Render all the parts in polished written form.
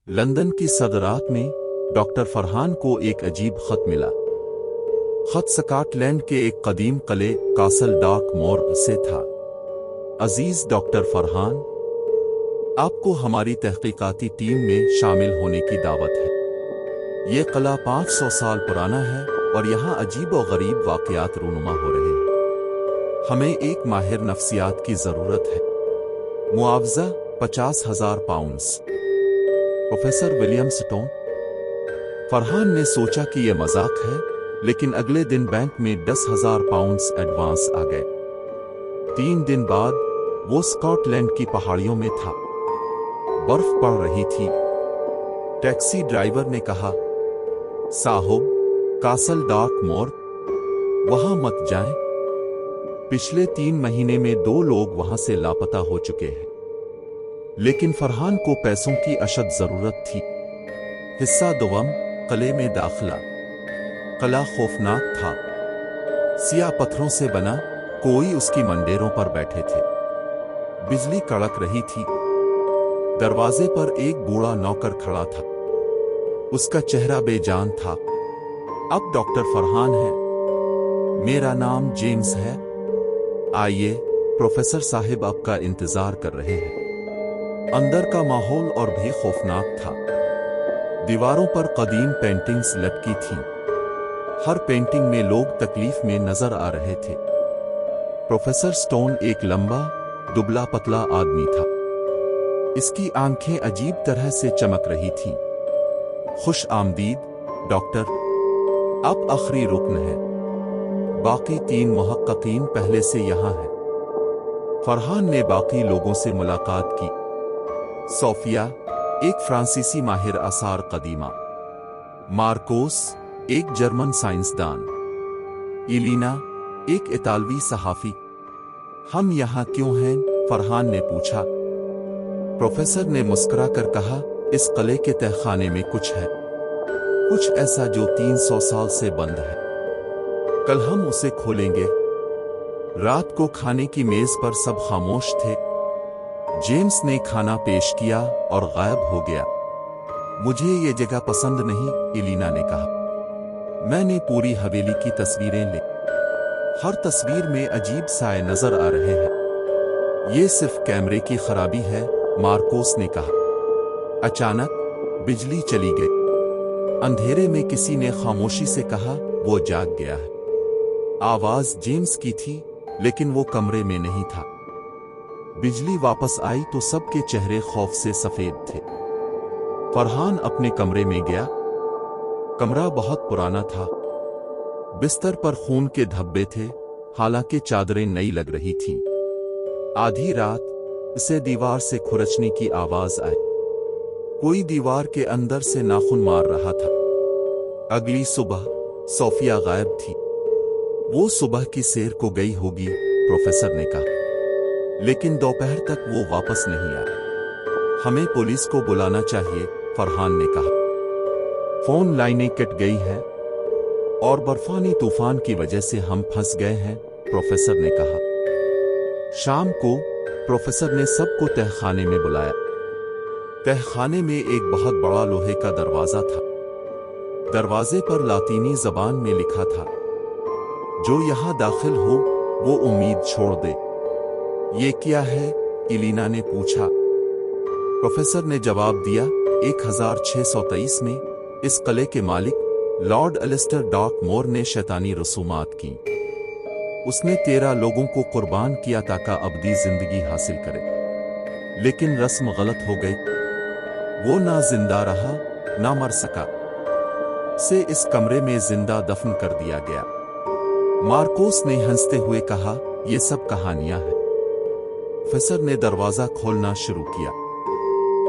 London की सदरात में doctor Farhan को एक अजीब खत मिला। खत स्कॉटलैंड के एक कदीम किले कासल डार्क मोर से था। अजीज डॉक्टर फरहान, आपको हमारी तहकीकाती टीम में शामिल होने की दावत है। ये किला 500 साल पुराना है और यहाँ अजीब और गरीब वाक़यात रूनुमा हो रहे हैं। हमें एक माहिर नफ्सियात की ज़रूरत है। मुआवजा 50,000 pounds. Professor William stone. Farhan ने सोचा कि यह मजाक है, लेकिन अगले दिन बैंक में 10,000 पाउंड्स एडवांस आ गए। 3 दिन बाद वो स्कॉटलैंड की पहाड़ियों में था। बर्फ पड़ रही थी। टैक्सी ड्राइवर ने कहा, साहब, कासल डार्क मोर, वहां मत जाएं। पिछले 3 महीने में 2 लोग वहां से लापता हो चुके हैं। लेकिन फरहान को पैसों की अशद जरूरत थी। हिस्सा दुगम, किले में दाखिला। किला खौफनाक था। सिया पत्थरों से बना, कोई उसकी मंडेरों पर बैठे थे। बिजली कड़क रही थी। दरवाजे पर एक बूढ़ा नौकर खड़ा था। उसका चेहरा बेजान था। अब डॉक्टर फरहान है। मेरा नाम जेम्स है। आइए, प्रोफेसर साहिब आपका इंतजार कर रहे हैं। अंदर का माहौल और भी खौफनाक था। दीवारों पर कदीम पेंटिंग्स लटकी थीं। हर पेंटिंग में लोग तकलीफ में नजर आ रहे थे। प्रोफेसर स्टोन एक लंबा, दुबला पतला आदमी था। इसकी आंखें अजीब तरह से चमक रही थीं। खुश आमदीद, डॉक्टर। आप आखिरी रुकन हैं। बाकी 3 मुहक्किकीन पहले से यहां हैं। फरहान ने बाकी लोगों से मुलाकात की। सोफिया, एक फ्रांसीसी माहिर आसार कदीमा। मार्कोस, एक जर्मन साइंसदान। इलीना, एक इतालवी सहाफी। हम यहाँ क्यों हैं? फरहान ने पूछा। प्रोफेसर ने मुस्कुराकर कहा, इस किले के तहखाने में कुछ है, कुछ ऐसा जो 300 साल से बंद है। कल हम उसे खोलेंगे। रात को खाने की मेज पर सब खामोश थे। जेम्स ने खाना पेश किया और गायब हो गया। मुझे ये जगह पसंद नहीं, इलीना ने कहा। मैंने पूरी हवेली की तस्वीरें ली। हर तस्वीर में अजीब साए नजर आ रहे हैं। ये सिर्फ कैमरे की खराबी है, मार्कोस ने कहा। अचानक बिजली चली गई। अंधेरे में किसी ने खामोशी से कहा, वो जाग गया है। आवाज जेम्स की थी, लेकिन वो कमरे में नहीं था। बिजली वापस आई तो सबके चेहरे खौफ से सफेद थे। फरहान अपने कमरे में गया। कमरा बहुत पुराना था। बिस्तर पर खून के धब्बे थे, हालांकि चादरें नई लग रही थीं। आधी रात इसे दीवार से खुरचने की आवाज आई। कोई दीवार के अंदर से नाखून मार रहा था। अगली सुबह सोफिया गायब थी। वो सुबह की सैर को गई होगी, प्रोफेसर ने कहा, लेकिन दोपहर तक वो वापस नहीं आया। हमें पुलिस को बुलाना चाहिए, फरहान ने कहा। फोन लाइनें कट गई हैं और बर्फानी तूफान की वजह से हम फंस गए हैं, प्रोफेसर ने कहा। शाम को प्रोफेसर ने सबको तहखाने में बुलाया। तहखाने में एक बहुत बड़ा लोहे का दरवाजा था। दरवाजे पर लातीनी जबान में लिखा था, जो यहां दाखिल हो वो उम्मीद छोड़ दे। ये क्या है? इलीना ने पूछा। प्रोफेसर ने जवाब दिया, 1623 में इस किले के मालिक लॉर्ड एलिस्टर डार्क मोर ने शैतानी रसूमात की। उसने 13 लोगों को कुर्बान किया ताकि अबदी जिंदगी हासिल करे, लेकिन रस्म गलत हो गई। वो ना जिंदा रहा, ना मर सका। से इस कमरे में जिंदा दफन कर दिया गया। मार्कोस ने हंसते हुए कहा, ये सब कहानियां हैं। प्रोफेसर ने दरवाजा खोलना शुरू किया।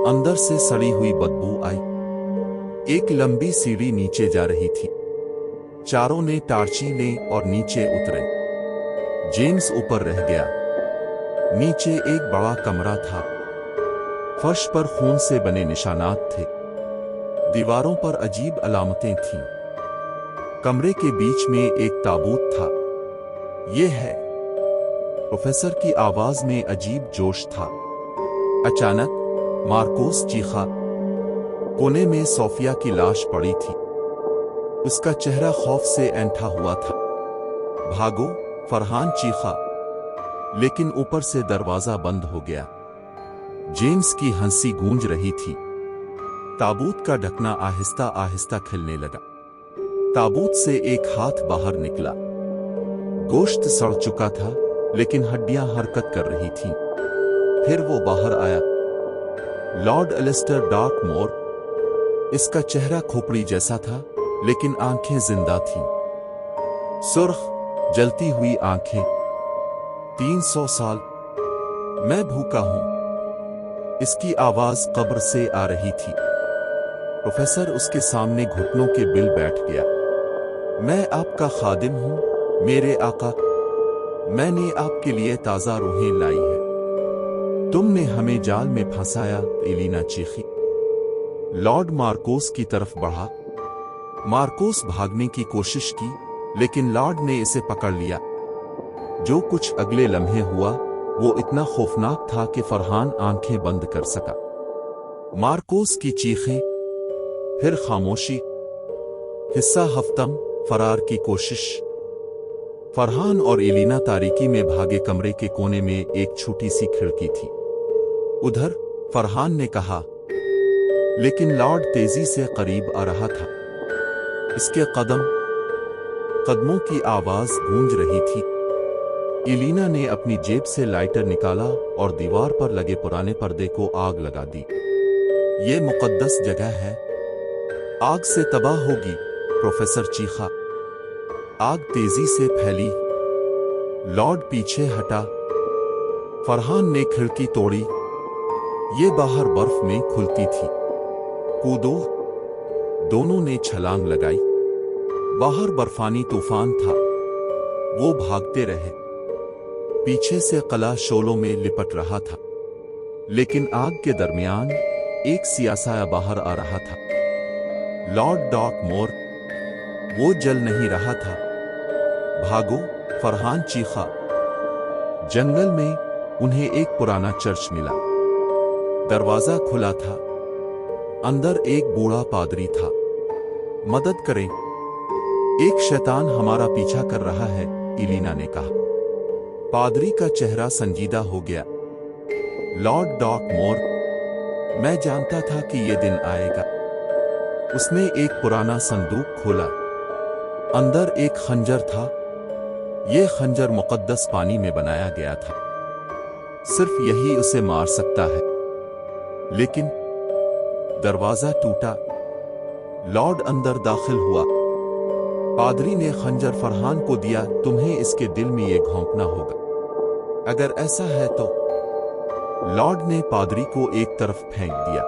अंदर से सड़ी हुई बदबू आई। एक लंबी सीढ़ी नीचे जा रही थी। चारों ने टार्ची ले और नीचे उतरे। जेम्स ऊपर रह गया। नीचे एक बड़ा कमरा था। फर्श पर खून से बने निशानात थे। दीवारों पर अजीब अलामतें थीं। कमरे के बीच में एक ताबूत था। ये है, प्रोफेसर की आवाज में अजीब जोश था। अचानक मार्कोस चीखा, कोने में सोफिया की लाश पड़ी थी। उसका चेहरा खौफ से ऐंठा हुआ था। भागो, फरहान चीखा, लेकिन ऊपर से दरवाजा बंद हो गया। जेम्स की हंसी गूंज रही थी। ताबूत का ढकना आहिस्ता आहिस्ता खिलने लगा। ताबूत से एक हाथ बाहर निकला। गोश्त सड़ चुका था, लेकिन हड्डियां हरकत कर रही थीं। फिर वो बाहर आया। Lord Alistair Darkmore. इसका चेहरा खोपड़ी जैसा था, लेकिन आंखें जिंदा थीं। सुर्ख, जलती हुई आंखें। 300 साल। मैं भूखा हूं। इसकी आवाज कब्र से आ रही थी। प्रोफेसर उसके सामने घुटनों के बिल बैठ गया। मैं आपका खादिम हूं, मेरे आका। मैंने आपके लिए ताजा रूहें लाई है। तुमने हमें जाल में फंसाया, एलिना चीखी। लॉर्ड मार्कोस की तरफ बढ़ा। मार्कोस भागने की कोशिश की, लेकिन लॉर्ड ने इसे पकड़ लिया। जो कुछ अगले लम्हे हुआ वो इतना खौफनाक था कि फरहान आंखें बंद कर सका। मार्कोस की चीखें, फिर खामोशी। हिस्सा हफ्तम, फरार की कोशिश। फरहान और एलिना तारीकी में भागे। कमरे के कोने में एक छोटी सी खिड़की थी। उधर, फरहान ने कहा, लेकिन लॉर्ड तेजी से करीब आ रहा था। इसके कदमों की आवाज गूंज रही थी। एलिना ने अपनी जेब से लाइटर निकाला और दीवार पर लगे पुराने पर्दे को आग लगा दी। ये मुकद्दस जगह है, आग से तबाह होगी, प्रोफेसर चीखा। आग तेजी से फैली। लॉर्ड पीछे हटा। फरहान ने खिड़की तोड़ी। ये बाहर बर्फ में खुलती थी। कूदो। दोनों ने छलांग लगाई। बाहर बर्फानी तूफान था। वो भागते रहे। पीछे से कला शोलों में लिपट रहा था, लेकिन आग के दरमियान एक सियासाया बाहर आ रहा था। लॉर्ड डार्कमोर। वो जल नहीं रहा था। भागो, फरहान चीखा। जंगल में उन्हें एक पुराना चर्च मिला। दरवाजा खुला था। अंदर एक बूढ़ा पादरी था। मदद करें, एक शैतान हमारा पीछा कर रहा है, एलिना ने कहा। पादरी का चेहरा संजीदा हो गया। लॉर्ड डार्कमोर, मैं जानता था कि यह दिन आएगा। उसने एक पुराना संदूक खोला। अंदर एक खंजर था। यह खंजर मुकद्दस पानी में बनाया गया था। सिर्फ यही उसे मार सकता है। लेकिन दरवाजा टूटा। लॉर्ड अंदर दाखिल हुआ। पादरी ने खंजर फरहान को दिया। तुम्हें इसके दिल में यह घोंपना होगा। अगर ऐसा है तो। लॉर्ड ने पादरी को एक तरफ फेंक दिया।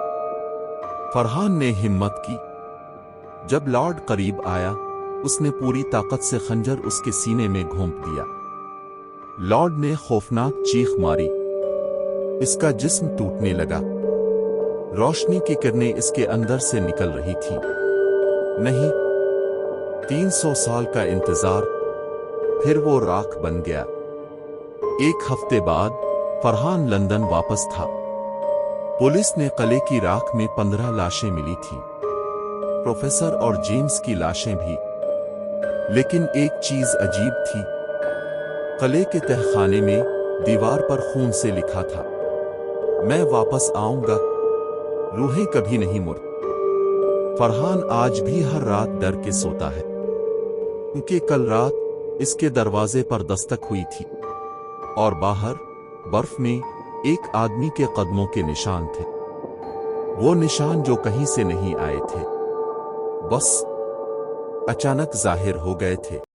फरहान ने हिम्मत की। जब लॉर्ड करीब आया, उसने पूरी ताकत से खंजर उसके सीने में घोंप दिया। लॉर्ड ने खौफनाक चीख मारी। इसका जिस्म टूटने लगा। रोशनी की किरणें इसके अंदर से निकल रही थी। नहीं, 300 साल का इंतजार, फिर वो राख बन गया। एक हफ्ते बाद फरहान लंदन वापस था। पुलिस ने किले की राख में 15 लाशें मिली थीं। प्रोफेसर और जेम्स की लाशें भी। लेकिन एक चीज अजीब थी। किले के तहखाने में दीवार पर खून से लिखा था, मैं वापस आऊंगा, रूहें कभी नहीं मुड़। फरहान आज भी हर रात डर के सोता है, क्योंकि कल रात इसके दरवाजे पर दस्तक हुई थी और बाहर बर्फ में एक आदमी के कदमों के निशान थे। वो निशान जो कहीं से नहीं आए थे, बस अचानक जाहिर हो गए थे।